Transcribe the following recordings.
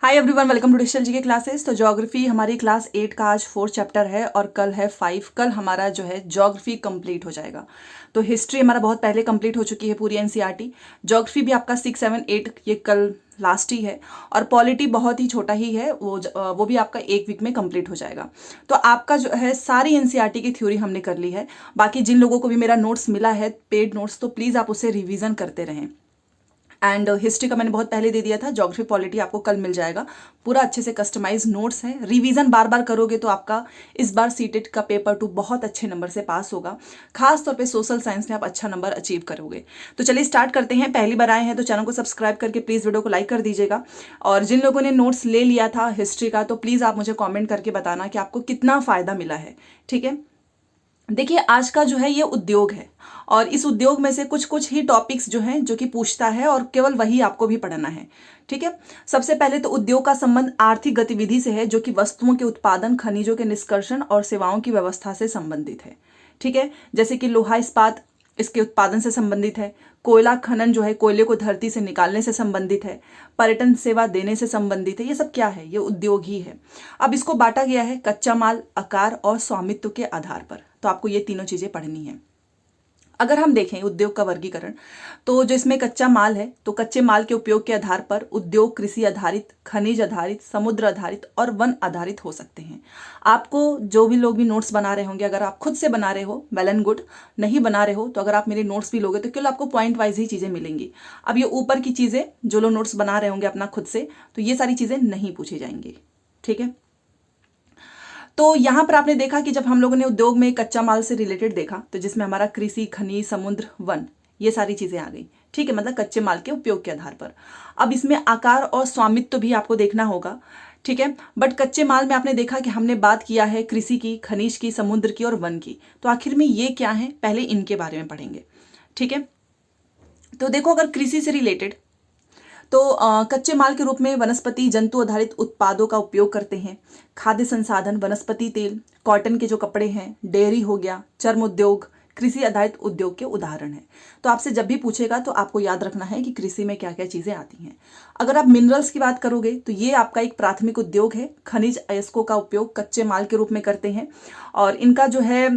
Hi everyone, welcome to digital G के classes. तो geography हमारी क्लास 8 का आज 4th चैप्टर है और कल है 5। कल हमारा जो है ज्योग्राफी कंप्लीट हो जाएगा। तो हिस्ट्री हमारा बहुत पहले कंप्लीट हो चुकी है पूरी एनसीईआरटी। ज्योग्राफी भी आपका 6, 7, 8 ये कल लास्ट ही है। और पॉलिटी बहुत ही छोटा ही है, वो भी आपका 1 वीक में कंप्लीट हो जाएगा। तो आपका जो है सारी एनसीईआरटी की थ्योरी हमने कर ली है। बाकी जिन लोगों को भी मेरा नोट्स मिला है, पेड नोट्स, तो प्लीज़ आप उसे रिविज़न करते रहें। एंड हिस्ट्री का मैंने बहुत पहले दे दिया था। ज्योग्राफी पॉलिटी आपको कल मिल जाएगा। पूरा अच्छे से कस्टमाइज नोट्स है। रिवीजन बार बार करोगे तो आपका इस बार सीटेट का पेपर 2 बहुत अच्छे नंबर से पास होगा। खास तौर पे सोशल साइंस में आप अच्छा नंबर अचीव करोगे। तो चलिए स्टार्ट करते हैं। पहली बार आए हैं तो चैनल को सब्सक्राइब करके प्लीज़ वीडियो को लाइक कर दीजिएगा। और जिन लोगों ने नोट्स ले लिया था हिस्ट्री का, तो प्लीज़ आप मुझे कॉमेंट करके बताना कि आपको कितना फ़ायदा मिला है। ठीक है, देखिए आज का जो है ये उद्योग है और इस उद्योग में से कुछ कुछ ही टॉपिक्स जो हैं जो कि पूछता है और केवल वही आपको भी पढ़ना है। ठीक है, सबसे पहले तो उद्योग का संबंध आर्थिक गतिविधि से है जो कि वस्तुओं के उत्पादन, खनिजों के निष्कर्षण और सेवाओं की व्यवस्था से संबंधित है। ठीक है, जैसे कि लोहा इस्पात इसके उत्पादन से संबंधित है। कोयला खनन जो है कोयले को धरती से निकालने से संबंधित है। पर्यटन सेवा देने से संबंधित है। ये सब क्या है? ये उद्योग ही है। अब इसको बांटा गया है कच्चा माल, आकार और स्वामित्व के आधार पर। तो आपको ये तीनों चीजें पढ़नी है। अगर हम देखें उद्योग का वर्गीकरण, तो जो इसमें कच्चा माल है, तो कच्चे माल के उपयोग के आधार पर उद्योग कृषि आधारित, खनिज आधारित, समुद्र आधारित और वन आधारित हो सकते हैं। आपको जो भी लोग भी नोट्स बना रहे होंगे, अगर आप खुद से बना रहे हो वेल एंड गुड, नहीं बना रहे हो तो अगर आप मेरे नोट्स भी लोगे तो केवल आपको पॉइंट वाइज ही चीजें मिलेंगी। अब ये ऊपर की चीजें जो लोग नोट्स बना रहे होंगे अपना खुद से, तो ये सारी चीजें नहीं पूछी जाएंगी। ठीक है, तो यहाँ पर आपने देखा कि जब हम लोगों ने उद्योग में कच्चा माल से रिलेटेड देखा, तो जिसमें हमारा कृषि, खनिज, समुद्र, वन, ये सारी चीजें आ गई। ठीक है, मतलब कच्चे माल के उपयोग के आधार पर। अब इसमें आकार और स्वामित्व तो भी आपको देखना होगा। ठीक है, बट कच्चे माल में आपने देखा कि हमने बात किया है कृषि की, खनिज की, समुद्र की और वन की। तो आखिर में ये क्या है, पहले इनके बारे में पढ़ेंगे। ठीक है, तो देखो अगर कृषि से रिलेटेड, तो कच्चे माल के रूप में वनस्पति जंतु आधारित उत्पादों का उपयोग करते हैं। खाद्य संसाधन, वनस्पति तेल, कॉटन के जो कपड़े हैं, डेयरी हो गया, चर्म उद्योग, कृषि आधारित उद्योग के उदाहरण हैं। तो आपसे जब भी पूछेगा तो आपको याद रखना है कि कृषि में क्या क्या चीजें आती हैं। अगर आप मिनरल्स की बात करोगे तो ये आपका एक प्राथमिक उद्योग है। खनिज अयस्कों का उपयोग कच्चे माल के रूप में करते हैं और इनका जो है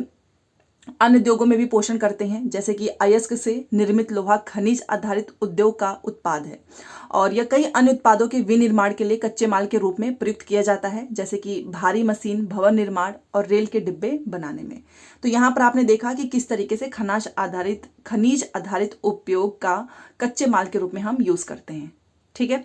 अन्य उद्योगों में भी पोषण करते हैं। जैसे कि अयस्क से निर्मित लोहा खनिज आधारित उद्योग का उत्पाद है और यह कई अन्य उत्पादों के विनिर्माण के लिए कच्चे माल के रूप में प्रयुक्त किया जाता है, जैसे कि भारी मशीन, भवन निर्माण और रेल के डिब्बे बनाने में। तो यहाँ पर आपने देखा कि किस तरीके से खनिज आधारित उपयोग का कच्चे माल के रूप में हम यूज करते हैं। ठीक है,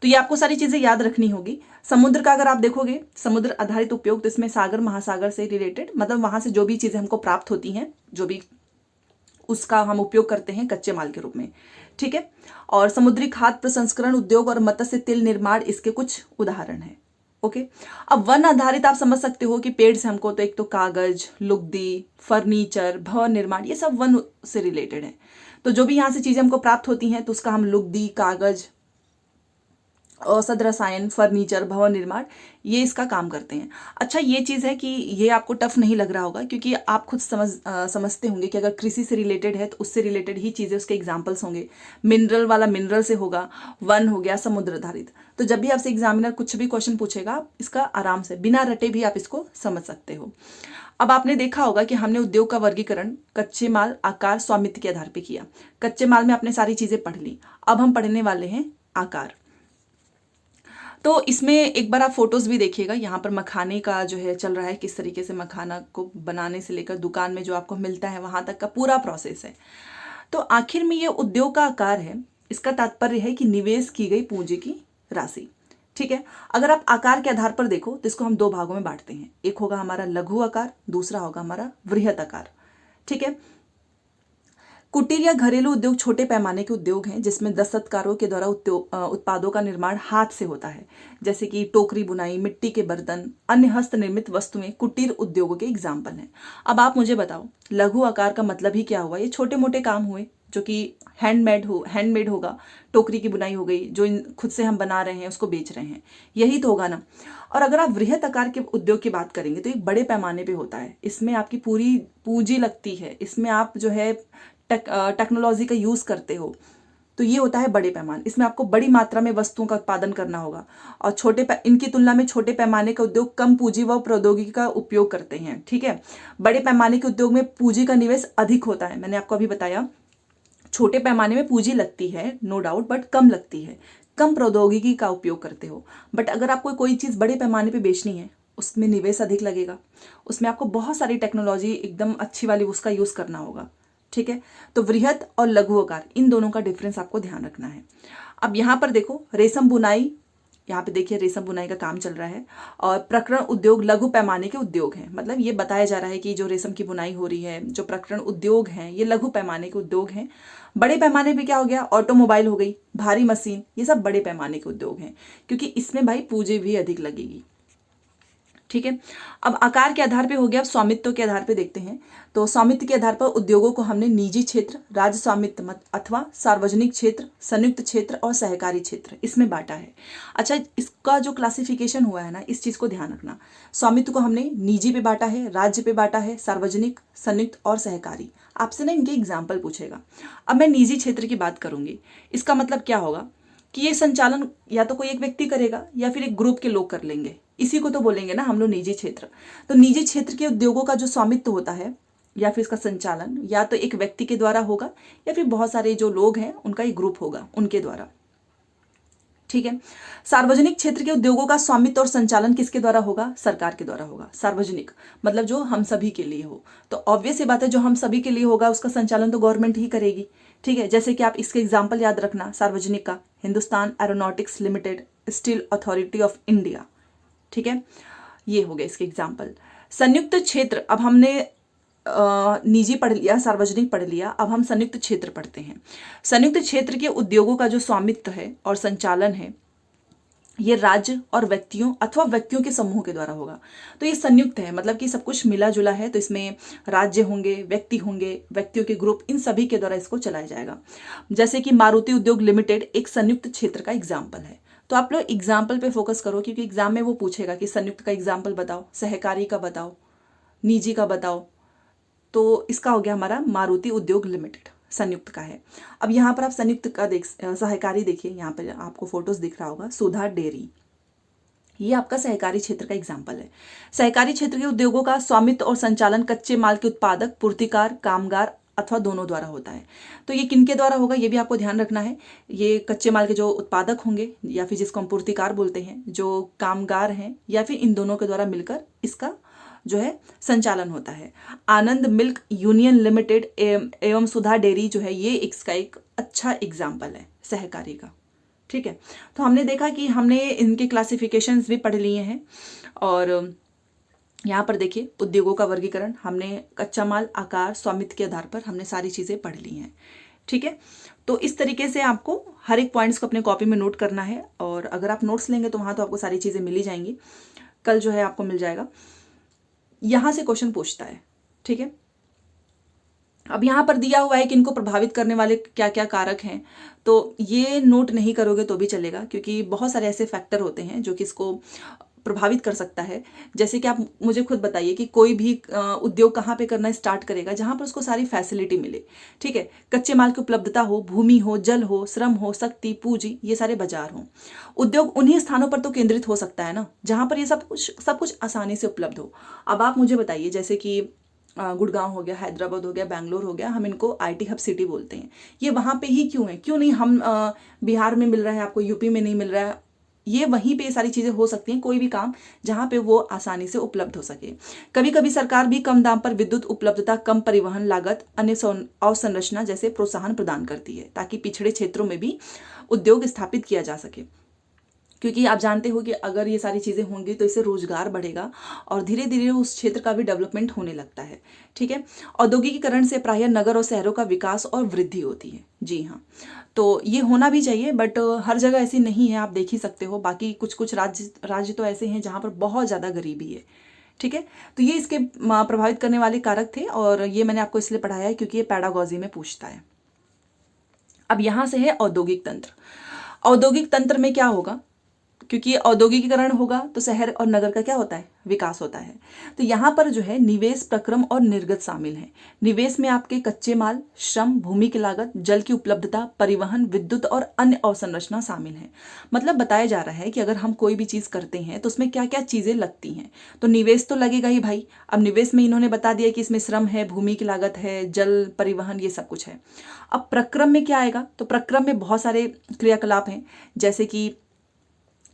तो ये आपको सारी चीजें याद रखनी होगी। समुद्र का अगर आप देखोगे, समुद्र आधारित उपयोग, तो इसमें सागर महासागर से रिलेटेड, मतलब वहां से जो भी चीजें हमको प्राप्त होती हैं, जो भी उसका हम उपयोग करते हैं कच्चे माल के रूप में। ठीक है, और समुद्री खाद्य प्रसंस्करण उद्योग और मत्स्य तेल निर्माण इसके कुछ उदाहरण हैं। ओके, अब वन आधारित आप समझ सकते हो कि पेड़ से हमको तो एक तो कागज, लुगदी, फर्नीचर, भवन निर्माण, ये सब वन से रिलेटेड है। तो जो भी यहाँ से चीजें हमको प्राप्त होती हैं तो उसका हम लुगदी, कागज, औषध, रसायन, फर्नीचर, भवन निर्माण, ये इसका काम करते हैं। अच्छा, ये चीज़ है कि ये आपको टफ नहीं लग रहा होगा क्योंकि आप खुद समझते होंगे कि अगर कृषि से रिलेटेड है तो उससे रिलेटेड ही चीज़ें उसके एग्जाम्पल्स होंगे। मिनरल वाला मिनरल से होगा, वन हो गया समुद्र आधारित। तो जब भी आपसे एग्जामिनर कुछ भी क्वेश्चन पूछेगा, आप इसका आराम से बिना रटे भी आप इसको समझ सकते हो। अब आपने देखा होगा कि हमने उद्योग का वर्गीकरण कच्चे माल, आकार, स्वामित्व के आधार पर किया। कच्चे माल में आपने सारी चीज़ें पढ़ ली। अब हम पढ़ने वाले हैं आकार। तो इसमें एक बार आप फोटोज भी देखिएगा। यहाँ पर मखाने का जो है चल रहा है, किस तरीके से मखाना को बनाने से लेकर दुकान में जो आपको मिलता है वहां तक का पूरा प्रोसेस है। तो आखिर में ये उद्योग का आकार है। इसका तात्पर्य है कि निवेश की गई पूंजी की राशि। ठीक है, अगर आप आकार के आधार पर देखो तो इसको हम 2 भागों में बांटते हैं। एक होगा हमारा लघु आकार, दूसरा होगा हमारा वृहत आकार। ठीक है, कुटीर या घरेलू उद्योग छोटे पैमाने के उद्योग हैं जिसमें दस्तकारों के द्वारा उत्पादों का निर्माण हाथ से होता है, जैसे कि टोकरी बुनाई, मिट्टी के बर्तन, अन्य हस्त निर्मित वस्तुएं कुटीर उद्योगों के एग्जाम्पल हैं। अब आप मुझे बताओ, लघु आकार का मतलब ही क्या हुआ? ये छोटे मोटे काम हुए जो कि हैंडमेड होगा। टोकरी की बुनाई हो गई, जो खुद से हम बना रहे हैं उसको बेच रहे हैं, यही तो होगा ना। और अगर आप वृहत आकार के उद्योग की बात करेंगे तो एक बड़े पैमाने पे होता है। इसमें आपकी पूरी पूंजी लगती है, इसमें आप जो है टेक्नोलॉजी का यूज करते हो। तो ये होता है बड़े पैमाने, इसमें आपको बड़ी मात्रा में वस्तुओं का उत्पादन करना होगा। और इनकी तुलना में छोटे पैमाने के उद्योग कम पूंजी व प्रौद्योगिकी का उपयोग करते हैं। ठीक है, बड़े पैमाने के उद्योग में पूंजी का निवेश अधिक होता है, मैंने आपको अभी बताया। छोटे पैमाने में पूंजी लगती है नो डाउट, बट कम लगती है, कम प्रौद्योगिकी का उपयोग करते हो। बट अगर आपको कोई चीज़ बड़े पैमाने पे बेचनी है, उसमें निवेश अधिक लगेगा, उसमें आपको बहुत सारी टेक्नोलॉजी एकदम अच्छी वाली उसका यूज़ करना होगा। ठीक है, तो वृहद और लघु आकार, इन दोनों का डिफरेंस आपको ध्यान रखना है। अब यहाँ पर देखो, रेशम बुनाई, यहाँ पे देखिए रेशम बुनाई का काम चल रहा है, और प्रकरण उद्योग लघु पैमाने के उद्योग हैं। मतलब ये बताया जा रहा है कि जो रेशम की बुनाई हो रही है, जो प्रकरण उद्योग हैं, ये लघु पैमाने के उद्योग हैं। बड़े पैमाने पे क्या हो गया, ऑटोमोबाइल हो गई, भारी मशीन, ये सब बड़े पैमाने के उद्योग हैं, क्योंकि इसमें भाई पूंजी भी अधिक लगेगी। ठीक है, अब आकार के आधार पे हो गया, अब स्वामित्व के आधार पे देखते हैं। तो स्वामित्व के आधार पर उद्योगों को हमने निजी क्षेत्र, राज्य स्वामित्व अथवा सार्वजनिक क्षेत्र, संयुक्त क्षेत्र और सहकारी क्षेत्र, इसमें बांटा है। अच्छा, इसका जो क्लासिफिकेशन हुआ है ना, इस चीज़ को ध्यान रखना। स्वामित्व को हमने निजी पे बांटा है, राज्य पे बांटा है, सार्वजनिक, संयुक्त और सहकारी। आपसे ना इनके एग्जाम्पल पूछेगा। अब मैं निजी क्षेत्र की बात करूंगी, इसका मतलब क्या होगा कि ये संचालन या तो कोई एक व्यक्ति करेगा या फिर एक ग्रुप के लोग कर लेंगे, इसी को तो बोलेंगे ना हम लोग निजी क्षेत्र। तो निजी क्षेत्र के उद्योगों का जो स्वामित्व होता है या फिर इसका संचालन या तो एक व्यक्ति के द्वारा होगा या फिर बहुत सारे जो लोग हैं उनका एक ग्रुप होगा, उनके द्वारा। ठीक है, सार्वजनिक क्षेत्र के उद्योगों का स्वामित्व और संचालन किसके द्वारा होगा, सरकार के द्वारा होगा। सार्वजनिक मतलब जो हम सभी के लिए हो, तो ऑब्वियस ये बात है, जो हम सभी के लिए होगा उसका संचालन तो गवर्नमेंट ही करेगी। ठीक है, जैसे कि आप इसके एग्जाम्पल याद रखना सार्वजनिक का, Hindustan aeronautics limited, steel authority of India. ठीक है, ये हो गया इसके एग्जाम्पल। संयुक्त क्षेत्र, अब हमने निजी पढ़ लिया, सार्वजनिक पढ़ लिया, अब हम संयुक्त क्षेत्र पढ़ते हैं। संयुक्त क्षेत्र के उद्योगों का जो स्वामित्व है और संचालन है, ये राज्य और व्यक्तियों अथवा व्यक्तियों के समूह के द्वारा होगा। तो ये संयुक्त है, मतलब कि सब कुछ मिला जुला है, तो इसमें राज्य होंगे, व्यक्ति होंगे, व्यक्तियों के ग्रुप, इन सभी के द्वारा इसको चलाया जाएगा। जैसे कि मारुति उद्योग लिमिटेड एक संयुक्त क्षेत्र का एग्जाम्पल है। तो आप लोग एग्जाम्पल पे फोकस करो, क्योंकि एग्जाम में वो पूछेगा कि संयुक्त का एग्जाम्पल बताओ, सहकारी का बताओ, निजी का बताओ। तो इसका हो गया हमारा मारुति उद्योग लिमिटेड, संयुक्त का है। अब यहाँ पर आप संयुक्त का सहकारी देखिए, यहाँ पर आपको फोटोज दिख रहा होगा, सुधा डेयरी, ये आपका सहकारी क्षेत्र का एग्जाम्पल है। सहकारी क्षेत्र के उद्योगों का स्वामित्व और संचालन कच्चे माल के उत्पादक, पूर्तिकार, कामगार अथवा दोनों द्वारा होता है। तो ये किनके द्वारा होगा, ये भी आपको ध्यान रखना है। ये कच्चे माल के जो उत्पादक होंगे या फिर जिसको हम पूर्तिकार बोलते हैं, जो कामगार हैं, या फिर इन दोनों के द्वारा मिलकर इसका जो है संचालन होता है। आनंद मिल्क यूनियन लिमिटेड एवं सुधा डेयरी जो है, ये इसका एक अच्छा एग्जाम्पल है सहकारी का। ठीक है, तो हमने देखा कि हमने इनके क्लासिफिकेशंस भी पढ़ लिए हैं। और यहाँ पर देखिए उद्योगों का वर्गीकरण, हमने कच्चा माल, आकार, स्वामित्व के आधार पर हमने सारी चीज़ें पढ़ ली हैं। ठीक है, तो इस तरीके से आपको हर एक पॉइंट्स को अपने कॉपी में नोट करना है, और अगर आप नोट्स लेंगे तो वहाँ तो आपको सारी चीज़ें मिल ही जाएंगी, कल जो है आपको मिल जाएगा। यहाँ से क्वेश्चन पूछता है। ठीक है, अब यहाँ पर दिया हुआ है कि इनको प्रभावित करने वाले क्या क्या कारक हैं, तो ये नोट नहीं करोगे तो भी चलेगा, क्योंकि बहुत सारे ऐसे फैक्टर होते हैं जो कि इसको प्रभावित कर सकता है। जैसे कि आप मुझे खुद बताइए कि कोई भी उद्योग कहाँ पे करना स्टार्ट करेगा, जहाँ पर उसको सारी फैसिलिटी मिले। ठीक है, कच्चे माल की उपलब्धता हो, भूमि हो, जल हो, श्रम हो, शक्ति, पूंजी, ये सारे बाजार हों। उद्योग उन्हीं स्थानों पर तो केंद्रित हो सकता है ना, जहाँ पर ये सब कुछ आसानी से उपलब्ध हो। अब आप मुझे बताइए, जैसे कि गुड़गांव हो गया, हैदराबाद हो गया, बैंगलोर हो गया, हम इनको IT हब सिटी बोलते हैं। ये वहाँ पे ही क्यों है, क्यों नहीं हम बिहार में मिल रहा है आपको, यूपी में नहीं मिल रहा है। ये वहीं पे ये सारी चीज़ें हो सकती हैं, कोई भी काम जहाँ पे वो आसानी से उपलब्ध हो सके। कभी कभी सरकार भी कम दाम पर विद्युत उपलब्धता, कम परिवहन लागत, अन्य अवसंरचना जैसे प्रोत्साहन प्रदान करती है, ताकि पिछड़े क्षेत्रों में भी उद्योग स्थापित किया जा सके। क्योंकि आप जानते हो कि अगर ये सारी चीज़ें होंगी तो इससे रोजगार बढ़ेगा और धीरे धीरे उस क्षेत्र का भी डेवलपमेंट होने लगता है। ठीक है, औद्योगिकीकरण से प्रायः नगर और शहरों का विकास और वृद्धि होती है। जी हाँ, तो ये होना भी चाहिए, बट हर जगह ऐसी नहीं है, आप देख ही सकते हो। बाकी कुछ कुछ राज्य तो ऐसे हैं जहाँ पर बहुत ज़्यादा गरीबी है। ठीक है, तो ये इसके प्रभावित करने वाले कारक थे, और ये मैंने आपको इसलिए पढ़ाया है क्योंकि ये पैडागॉजी में पूछता है। अब यहाँ से है औद्योगिक तंत्र। औद्योगिक तंत्र में क्या होगा, क्योंकि औद्योगिकीकरण होगा तो शहर और नगर का क्या होता है, विकास होता है। तो यहाँ पर जो है निवेश, प्रक्रम और निर्गत शामिल है। निवेश में आपके कच्चे माल, श्रम, भूमि की लागत, जल की उपलब्धता, परिवहन, विद्युत और अन्य अवसंरचना शामिल है। मतलब बताया जा रहा है कि अगर हम कोई भी चीज करते हैं तो उसमें क्या क्या चीजें लगती हैं। तो निवेश तो लगेगा ही भाई। अब निवेश में इन्होंने बता दिया कि इसमें श्रम है, भूमि की लागत है, जल, परिवहन, ये सब कुछ है। अब प्रक्रम में क्या आएगा, तो प्रक्रम में बहुत सारे क्रियाकलाप हैं, जैसे कि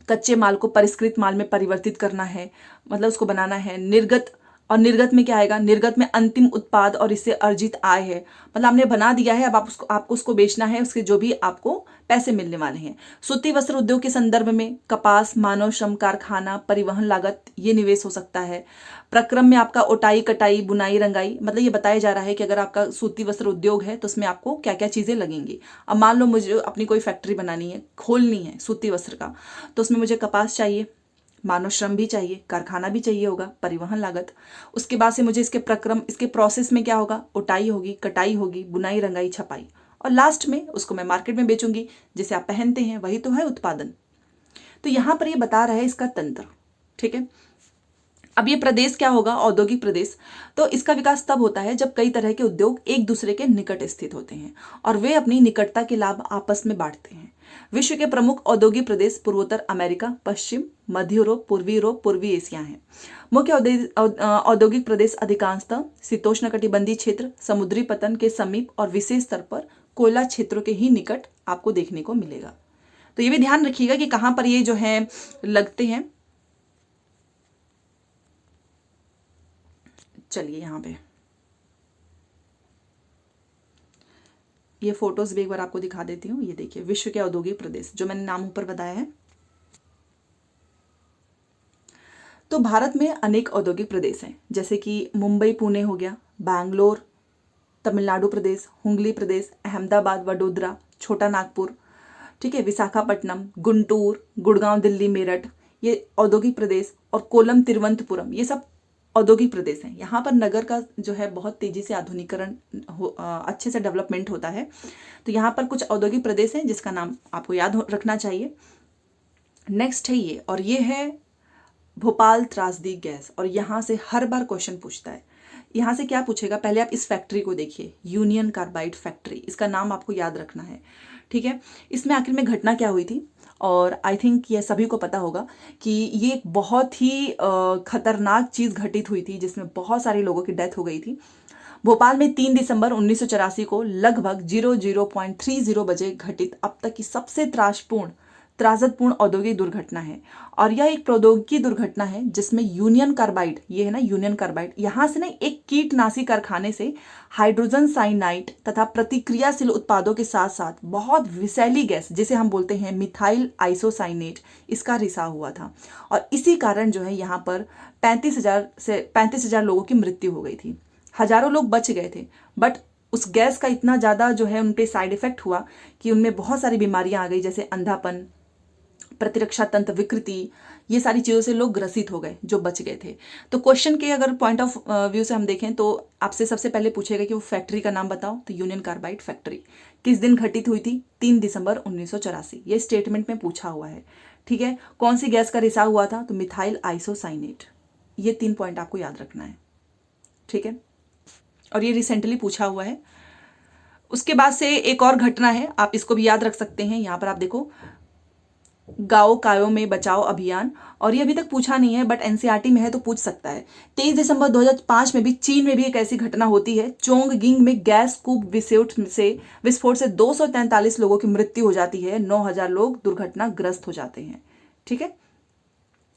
कच्चे माल को परिष्कृत माल में परिवर्तित करना है, मतलब उसको बनाना है। निर्गत, और निर्गत में क्या आएगा, निर्गत में अंतिम उत्पाद और इससे अर्जित आय है, मतलब आपने बना दिया है, अब आपको उसको बेचना है, उसके जो भी आपको पैसे मिलने वाले हैं। सूती वस्त्र उद्योग के संदर्भ में कपास, मानव श्रम, कारखाना, परिवहन लागत, ये निवेश हो सकता है। प्रक्रम में आपका ओटाई, कटाई, बुनाई, रंगाई, मतलब ये बताया जा रहा है कि अगर आपका सूती वस्त्र उद्योग है तो उसमें आपको क्या क्या चीजें लगेंगी। अब मान लो मुझे अपनी कोई फैक्ट्री बनानी है, खोलनी है सूती वस्त्र का, तो उसमें मुझे कपास चाहिए, मानव श्रम भी चाहिए, कारखाना भी चाहिए होगा, परिवहन लागत। उसके बाद से मुझे इसके प्रक्रम, इसके प्रोसेस में क्या होगा, उटाई होगी, कटाई होगी, बुनाई, रंगाई, छपाई, और लास्ट में उसको मैं मार्केट में बेचूंगी, जिसे आप पहनते हैं, वही तो है उत्पादन। तो यहां पर ये बता रहा है इसका तंत्र। ठीक है, अब ये प्रदेश क्या होगा, औद्योगिक प्रदेश। तो इसका विकास तब होता है जब कई तरह के उद्योग एक दूसरे के निकट स्थित होते हैं और वे अपनी निकटता के लाभ आपस में बांटते हैं। विश्व के प्रमुख औद्योगिक प्रदेश पूर्वोत्तर अमेरिका, पश्चिम, मध्य यूरोप, पूर्वी एशिया हैं। मुख्य औद्योगिक प्रदेश अधिकांशतः शीतोष्णकटिबंधीय क्षेत्र, समुद्री पतन के समीप और विशेष स्तर पर कोयला क्षेत्रों के ही निकट आपको देखने को मिलेगा। तो ये भी ध्यान रखिएगा कि कहाँ पर ये जो है लगते हैं। चलिए यहाँ पे ये फोटोज भी एक बार आपको दिखा देती हूँ। ये देखिए, विश्व के औद्योगिक प्रदेश जो मैंने नाम ऊपर बताया है। तो भारत में अनेक औद्योगिक प्रदेश हैं, जैसे कि मुंबई, पुणे हो गया, बैंगलोर, तमिलनाडु प्रदेश, हुगली प्रदेश, अहमदाबाद, वडोदरा, छोटा नागपुर, ठीक है, विशाखापट्टनम, गुंटूर, गुड़गांव, दिल्ली, मेरठ, ये औद्योगिक प्रदेश, और कोलम, तिरुवनंतपुरम, ये सब औद्योगिक प्रदेश हैं। यहाँ पर नगर का जो है बहुत तेजी से आधुनिकीकरण अच्छे से डेवलपमेंट होता है। तो यहाँ पर कुछ औद्योगिक प्रदेश हैं जिसका नाम आपको याद रखना चाहिए। नेक्स्ट है ये, और ये है भोपाल त्रासदी गैस, और यहाँ से हर बार क्वेश्चन पूछता है। यहाँ से क्या पूछेगा, पहले आप इस फैक्ट्री को देखिए, यूनियन कार्बाइड फैक्ट्री, इसका नाम आपको याद रखना है। ठीक है, इसमें आखिर में घटना क्या हुई थी, और आई थिंक ये सभी को पता होगा कि ये एक बहुत ही खतरनाक चीज़ घटित हुई थी जिसमें बहुत सारे लोगों की डेथ हो गई थी। भोपाल में 3 दिसंबर 1984 को लगभग 00:30 बजे घटित अब तक की सबसे त्रासदपूर्ण औद्योगिक दुर्घटना है। और यह एक प्रौद्योगिकी दुर्घटना है जिसमें यूनियन कार्बाइड, ये है ना यूनियन कार्बाइड, यहाँ से ना एक कीटनाशी कारखाने से हाइड्रोजन साइनाइड तथा प्रतिक्रियाशील उत्पादों के साथ साथ बहुत विषैली गैस, जिसे हम बोलते हैं मिथाइल आइसोसाइनेट, इसका रिसाव हुआ था। और इसी कारण जो है यहाँ पर 35,000 लोगों की मृत्यु हो गई थी। हजारों लोग बच गए थे, बट उस गैस का इतना ज़्यादा जो है उन पे साइड इफेक्ट हुआ कि उनमें बहुत सारी बीमारियां आ गई, जैसे अंधापन, प्रतिरक्षा तंत्र विकृति, ये सारी चीज़ों से लोग ग्रसित हो गए जो बच गए थे। तो क्वेश्चन के अगर पॉइंट ऑफ व्यू से हम देखें तो आपसे सबसे पहले पूछेगा कि वो फैक्ट्री का नाम बताओ, तो यूनियन कार्बाइड फैक्ट्री किस दिन घटित हुई थी, 3 दिसंबर 1984, ये स्टेटमेंट में पूछा हुआ है। ठीक है, कौन सी गैस का रिसाव हुआ था, तो मिथाइल आइसोसाइनेट। ये 3 पॉइंट आपको याद रखना है। ठीक है, और ये रिसेंटली पूछा हुआ है। उसके बाद से एक और घटना है, आप इसको भी याद रख सकते हैं। यहाँ पर आप देखो, गाँव कायों में बचाओ अभियान, और ये अभी तक पूछा नहीं है बट एनसीईआरटी में है तो पूछ सकता है। 23 दिसंबर 2005 में भी चीन में भी एक ऐसी घटना होती है। चोंगगिंग में गैस कूप विस्फोट से 243 लोगों की मृत्यु हो जाती है, 9,000 लोग दुर्घटनाग्रस्त हो जाते हैं। ठीक है,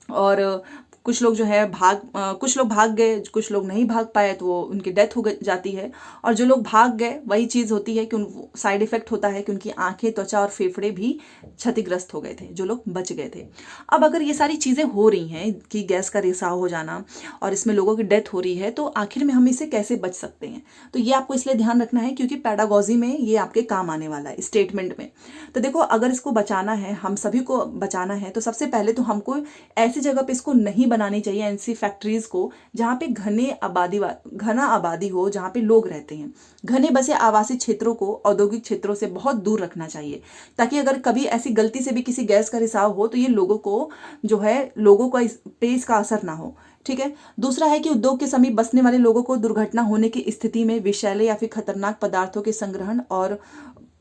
और कुछ लोग जो है कुछ लोग भाग गए, कुछ लोग नहीं भाग पाए तो वो उनकी डेथ हो जाती है। और जो लोग भाग गए वही चीज़ होती है कि उन साइड इफेक्ट होता है कि उनकी आंखें, त्वचा और फेफड़े भी क्षतिग्रस्त हो गए थे, जो लोग बच गए थे। अब अगर ये सारी चीज़ें हो रही हैं कि गैस का रिसाव हो जाना और इसमें लोगों की डेथ हो रही है, तो आखिर में हम इसे कैसे बच सकते हैं, तो ये आपको इसलिए ध्यान रखना है क्योंकि पेडागोजी में ये आपके काम आने वाला है, स्टेटमेंट में। तो देखो, अगर इसको बचाना है, हम सभी को बचाना है, तो सबसे पहले तो हमको ऐसी जगह पे इसको नहीं बनानी चाहिए ऐसी फैक्ट्रीज को जहाँ पे घना आबादी हो, जहाँ पे लोग रहते हैं। घने बसे आवासीय क्षेत्रों को औद्योगिक क्षेत्रों से बहुत दूर रखना चाहिए, ताकि अगर कभी ऐसी गलती से भी किसी गैस का रिसाव हो तो ये लोगों को जो है लोगों का पे इसका असर ना हो। ठीक है। दूसरा है कि उद्योग के समीप बसने वाले लोगों को दुर्घटना होने की स्थिति में विषैले या फिर खतरनाक पदार्थों के संग्रहण और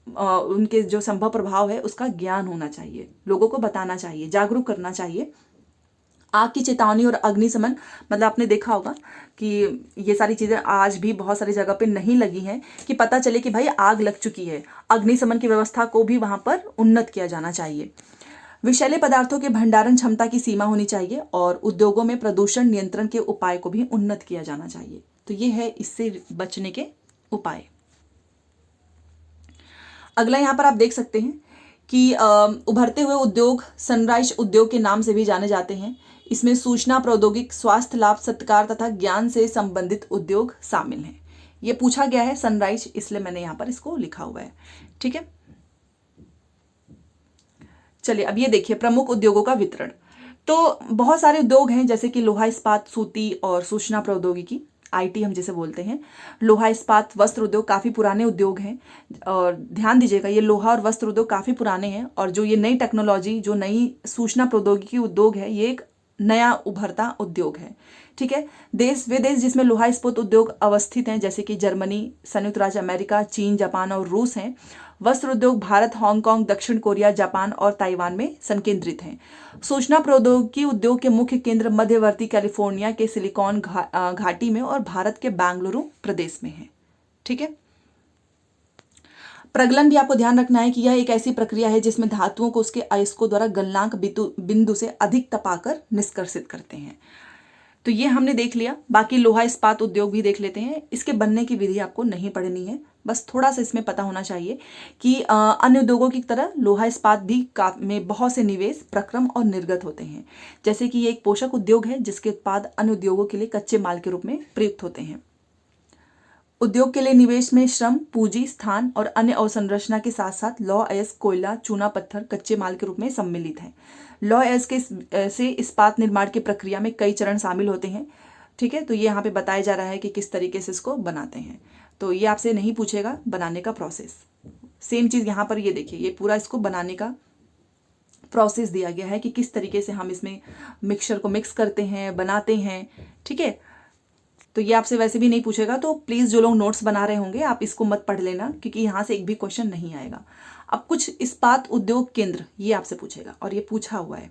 उनके जो संभव प्रभाव है उसका ज्ञान होना चाहिए, लोगों को बताना चाहिए, जागरूक करना चाहिए। आग की चेतावनी और अग्निशमन, मतलब आपने देखा होगा कि ये सारी चीज़ें आज भी बहुत सारी जगह पे नहीं लगी हैं कि पता चले कि भाई आग लग चुकी है। अग्निशमन की व्यवस्था को भी वहाँ पर उन्नत किया जाना चाहिए। विषैले पदार्थों के भंडारण क्षमता की सीमा होनी चाहिए और उद्योगों में प्रदूषण नियंत्रण के उपाय को भी उन्नत किया जाना चाहिए। तो ये है इससे बचने के उपाय। अगला यहाँ पर आप देख सकते हैं कि उभरते हुए उद्योग सनराइज उद्योग के नाम से भी जाने जाते हैं। इसमें सूचना प्रौद्योगिकी, स्वास्थ्य लाभ, सत्कार तथा ज्ञान से संबंधित उद्योग शामिल हैं। ये पूछा गया है सनराइज, इसलिए मैंने यहाँ पर इसको लिखा हुआ है। ठीक है, चलिए अब ये देखिए प्रमुख उद्योगों का वितरण। तो बहुत सारे उद्योग हैं जैसे कि लोहा इस्पात, सूती और सूचना प्रौद्योगिकी, आईटी हम जिसे बोलते हैं। लोहा इस्पात वस्त्र उद्योग काफ़ी पुराने उद्योग हैं, और ध्यान दीजिएगा ये लोहा और वस्त्र उद्योग काफ़ी पुराने हैं, और जो ये नई टेक्नोलॉजी, जो नई सूचना प्रौद्योगिकी उद्योग है, ये एक नया उभरता उद्योग है। ठीक है। वे देश जिसमें लोहा इस्पात उद्योग अवस्थित हैं जैसे कि जर्मनी, संयुक्त राज्य अमेरिका, चीन, जापान और रूस हैं। वस्त्र उद्योग भारत, हांगकांग, दक्षिण कोरिया, जापान और ताइवान में संकेंद्रित हैं। सूचना प्रौद्योगिकी उद्योग के मुख्य केंद्र मध्यवर्ती कैलिफोर्निया के सिलिकॉन घाटी में और भारत के बेंगलुरु प्रदेश में है। ठीक है। प्रगलन भी आपको ध्यान रखना है कि यह एक ऐसी प्रक्रिया है जिसमें धातुओं को उसके अयस्कों द्वारा गलनांक बिंदु से अधिक तपाकर निष्कर्षित करते हैं। तो ये हमने देख लिया। बाकी लोहा इस्पात उद्योग भी देख लेते हैं। इसके बनने की विधि आपको नहीं पढ़नी है, बस थोड़ा सा इसमें पता होना चाहिए कि अन्य उद्योगों की तरह लोहा इस्पात भी में बहुत से निवेश, प्रक्रम और निर्गत होते हैं। जैसे कि ये एक पोषक उद्योग है जिसके उत्पाद अन्य उद्योगों के लिए कच्चे माल के रूप में प्रयुक्त होते हैं। उद्योग के लिए निवेश में श्रम, पूंजी, स्थान और अन्य अवसंरचना के साथ साथ लौह अयस्क, कोयला, चूना पत्थर कच्चे माल के रूप में सम्मिलित है। लौह अयस्क से इस्पात निर्माण की प्रक्रिया में कई चरण शामिल होते हैं। ठीक है। तो ये यहाँ पे बताया जा रहा है कि किस तरीके से इसको बनाते हैं। तो ये आपसे नहीं पूछेगा बनाने का प्रोसेस। सेम चीज़ यहाँ पर ये देखिए, ये पूरा इसको बनाने का प्रोसेस दिया गया है कि किस तरीके से हम इसमें मिक्सचर को मिक्स करते हैं, बनाते हैं। ठीक है। तो ये आपसे वैसे भी नहीं पूछेगा, तो प्लीज़ जो लोग नोट्स बना रहे होंगे आप इसको मत पढ़ लेना, क्योंकि यहाँ से एक भी क्वेश्चन नहीं आएगा। अब कुछ इस्पात उद्योग केंद्र ये आपसे पूछेगा, और ये पूछा हुआ है।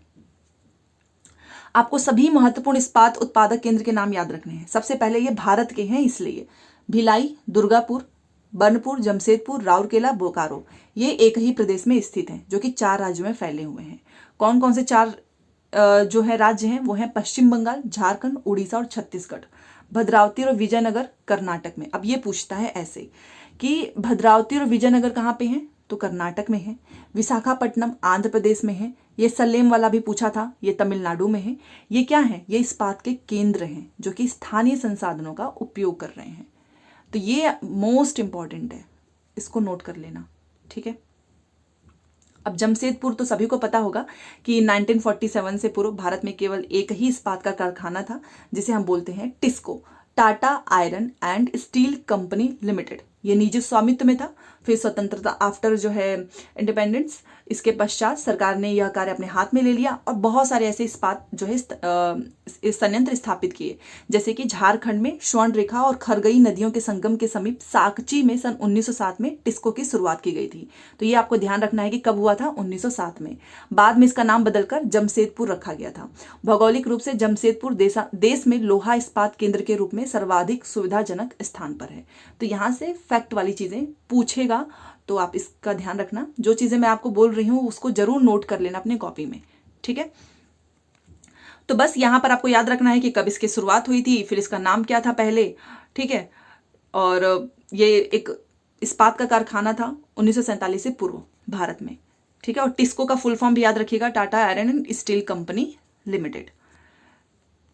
आपको सभी महत्वपूर्ण इस्पात उत्पादक केंद्र के नाम याद रखने हैं। सबसे पहले ये भारत के हैं, इसलिए भिलाई, दुर्गापुर, बर्नपुर, जमशेदपुर, राउरकेला, बोकारो, ये एक ही प्रदेश में स्थित हैं, जो कि 4 राज्यों में फैले हुए हैं। कौन कौन से 4 जो है राज्य हैं वो हैं पश्चिम बंगाल, झारखंड, उड़ीसा और छत्तीसगढ़। भद्रावती और विजयनगर कर्नाटक में। अब ये पूछता है ऐसे कि भद्रावती और विजयनगर कहाँ पे हैं, तो कर्नाटक में है। विशाखापट्टनम आंध्र प्रदेश में है। ये सलेम वाला भी पूछा था, ये तमिलनाडु में है। ये क्या है, ये इस्पात के केंद्र हैं जो कि स्थानीय संसाधनों का उपयोग कर रहे हैं। तो ये मोस्ट इंपॉर्टेंट है, इसको नोट कर लेना। ठीक है। अब जमशेदपुर तो सभी को पता होगा कि 1947 से पूर्व भारत में केवल एक ही इस्पात का कारखाना था, जिसे हम बोलते हैं TISCO, Tata iron and steel company limited. ये निजी स्वामित्व में था। फिर स्वतंत्रता आफ्टर जो है इंडिपेंडेंस, इसके पश्चात सरकार ने यह कार्य अपने हाथ में ले लिया और बहुत सारे ऐसे इस्पात जो है संयंत्र स्थापित किए, जैसे कि झारखंड में स्वर्ण रेखा और खरगई नदियों के संगम के समीप साकची में सन 1907 में टिस्को की शुरुआत की गई थी। तो ये आपको ध्यान रखना है कि कब हुआ था, 1907 में। बाद में इसका नाम बदलकर जमशेदपुर रखा गया था। भौगोलिक रूप से जमशेदपुर देश में लोहा इस्पात केंद्र के रूप में सर्वाधिक सुविधाजनक स्थान पर है। तो यहाँ से फैक्ट वाली चीजें पूछेगा, तो आप इसका ध्यान रखना। जो चीजें मैं आपको बोल रही हूँ उसको जरूर नोट कर लेना अपनी कॉपी में। ठीक है। तो बस यहाँ पर आपको याद रखना है कि कब इसकी शुरुआत हुई थी, फिर इसका नाम क्या था पहले। ठीक है। और ये एक इस्पात का कारखाना था 1947 से पूर्व भारत में। ठीक है। और टिस्को का फुल फॉर्म भी याद रखिएगा, Tata iron and steel company limited.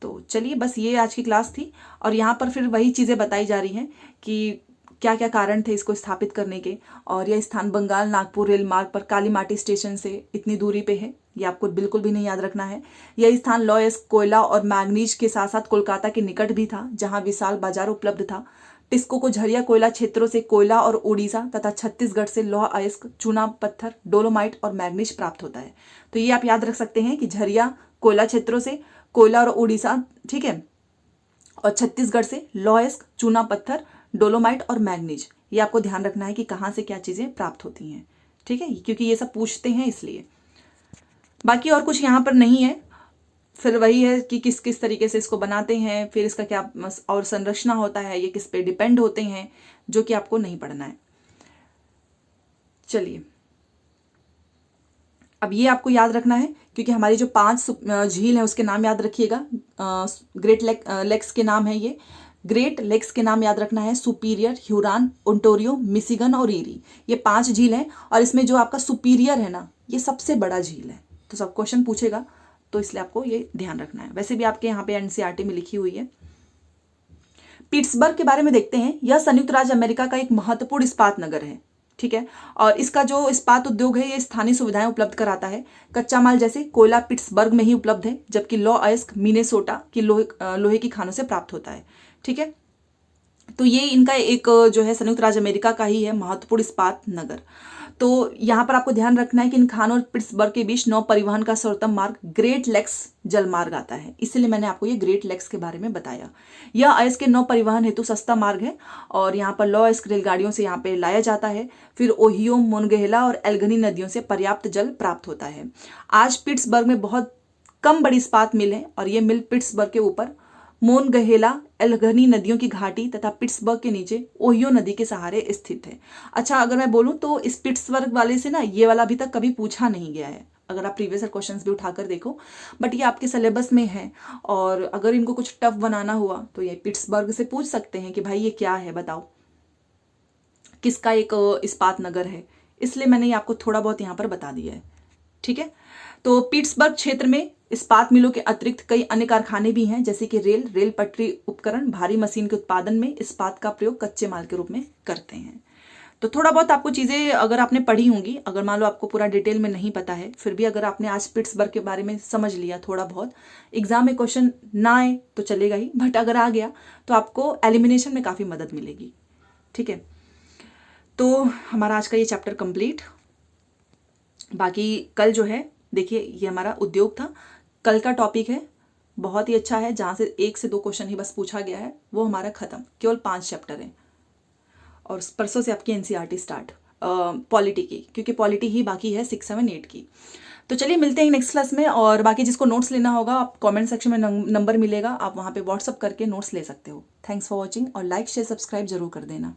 तो चलिए बस ये आज की क्लास थी। और यहाँ पर फिर वही चीज़ें बताई जा रही हैं कि क्या क्या कारण थे इसको स्थापित करने के, और यह स्थान बंगाल नागपुर रेल मार्ग पर कालीमाटी स्टेशन से इतनी दूरी पे है, ये आपको बिल्कुल भी नहीं याद रखना है। यह स्थान लौह कोयला और मैग्नीज के साथ साथ कोलकाता के निकट भी था, जहां विशाल बाजार उपलब्ध था। टिस्को को झरिया कोयला क्षेत्रों से कोयला और उड़ीसा तथा छत्तीसगढ़ से लौह अयस्क, चूना पत्थर, डोलोमाइट और मैग्नीज प्राप्त होता है। तो ये आप याद रख सकते हैं कि झरिया कोयला क्षेत्रों से कोयला और उड़ीसा, ठीक है, और छत्तीसगढ़ से लौह अयस्क, चूना पत्थर, डोलोमाइट और मैग्नीज। ये आपको ध्यान रखना है कि कहाँ से क्या चीज़ें प्राप्त होती हैं, ठीक है, क्योंकि ये सब पूछते हैं इसलिए। बाकी और कुछ यहाँ पर नहीं है। फिर वही है कि किस किस तरीके से इसको बनाते हैं, फिर इसका क्या और संरचना होता है, ये किस पे डिपेंड होते हैं, जो कि आपको नहीं पढ़ना है। चलिए, अब ये आपको याद रखना है, क्योंकि हमारी जो 5 झील हैं उसके नाम याद रखिएगा। ग्रेट लेक्स के नाम है ये। ग्रेट लेक्स के नाम याद रखना है, सुपीरियर, ह्यूरॉन, ओंटारियो, मिशिगन और ईरी। ये 5 झील हैं, और इसमें जो आपका सुपीरियर है ना, ये सबसे बड़ा झील है। तो सब क्वेश्चन पूछेगा, तो इसलिए आपको ये ध्यान रखना है। वैसे भी आपके यहाँ पे एनसीईआरटी में लिखी हुई है। पिट्सबर्ग के बारे में देखते हैं। यह संयुक्त राज्य अमेरिका का एक महत्वपूर्ण इस्पात नगर है, ठीक है, और इसका जो इस्पात उद्योग है ये स्थानीय सुविधाएं उपलब्ध कराता है। कच्चा माल जैसे कोयला पिट्सबर्ग में ही उपलब्ध है, जबकि लौह अयस्क मिनेसोटा की लोहे की खानों से प्राप्त होता है, ठीक है। तो ये इनका एक जो है संयुक्त राज्य अमेरिका का ही है महत्वपूर्ण इस्पात नगर। तो यहाँ पर आपको ध्यान रखना है कि इन खानों और पिट्सबर्ग के बीच नौ परिवहन का सर्वोत्तम मार्ग ग्रेट लेक्स जलमार्ग आता है, इसलिए मैंने आपको ये ग्रेट लेक्स के बारे में बताया। यह अयस्क के नौ परिवहन हेतु सस्ता मार्ग है, और यहाँ पर लौह अयस्क रेलगाड़ियों से यहाँ पे लाया जाता है। फिर ओहियो, मोनगहेला और एल्गनी नदियों से पर्याप्त जल प्राप्त होता है। आज पिट्सबर्ग में बहुत कम बड़ी इस्पात मिल है, और ये मिल पिट्सबर्ग के ऊपर मोनगहेला, एल्गनी नदियों की घाटी तथा पिट्सबर्ग के नीचे ओहियो नदी के सहारे स्थित है। अच्छा, अगर मैं बोलूं तो इस पिट्सबर्ग वाले से ना ये वाला अभी तक कभी पूछा नहीं गया है, अगर आप प्रीवियस क्वेश्चंस भी उठाकर देखो, बट ये आपके सिलेबस में है। और अगर इनको कुछ टफ बनाना हुआ तो ये पिट्सबर्ग से पूछ सकते हैं कि भाई ये क्या है, बताओ किसका एक इस्पात नगर है, इसलिए मैंने ये आपको थोड़ा बहुत यहाँ पर बता दिया है, ठीक है। तो पिट्सबर्ग क्षेत्र में इस्पात मिलों के अतिरिक्त कई अन्य कारखाने भी हैं, जैसे कि रेल पटरी उपकरण, भारी मशीन के उत्पादन में इस्पात का प्रयोग कच्चे माल के रूप में करते हैं। तो थोड़ा बहुत आपको चीज़ें अगर आपने पढ़ी होंगी, अगर मान लो आपको पूरा डिटेल में नहीं पता है, फिर भी अगर आपने आज पिट्सबर्ग के बारे में समझ लिया थोड़ा बहुत, एग्जाम में क्वेश्चन ना आए तो चलेगा ही, बट अगर आ गया तो आपको एलिमिनेशन में काफ़ी मदद मिलेगी, ठीक है। तो हमारा आज का ये चैप्टर कंप्लीट। बाकी कल जो है देखिए, ये हमारा उद्योग था, कल का टॉपिक है बहुत ही अच्छा है, जहाँ से 1 से 2 क्वेश्चन ही बस पूछा गया है, वो हमारा खत्म, केवल 5 चैप्टर हैं। और परसों से आपकी एनसीईआरटी स्टार्ट पॉलिटी की, क्योंकि पॉलिटी ही बाकी है 6, 7, 8 की। तो चलिए मिलते हैं नेक्स्ट क्लास में। और बाकी जिसको नोट्स लेना होगा, आप कमेंट सेक्शन में नंबर मिलेगा, आप वहाँ पे व्हाट्सअप करके नोट्स ले सकते हो। थैंक्स फॉर वॉचिंग, और लाइक शेयर सब्सक्राइब जरूर कर देना।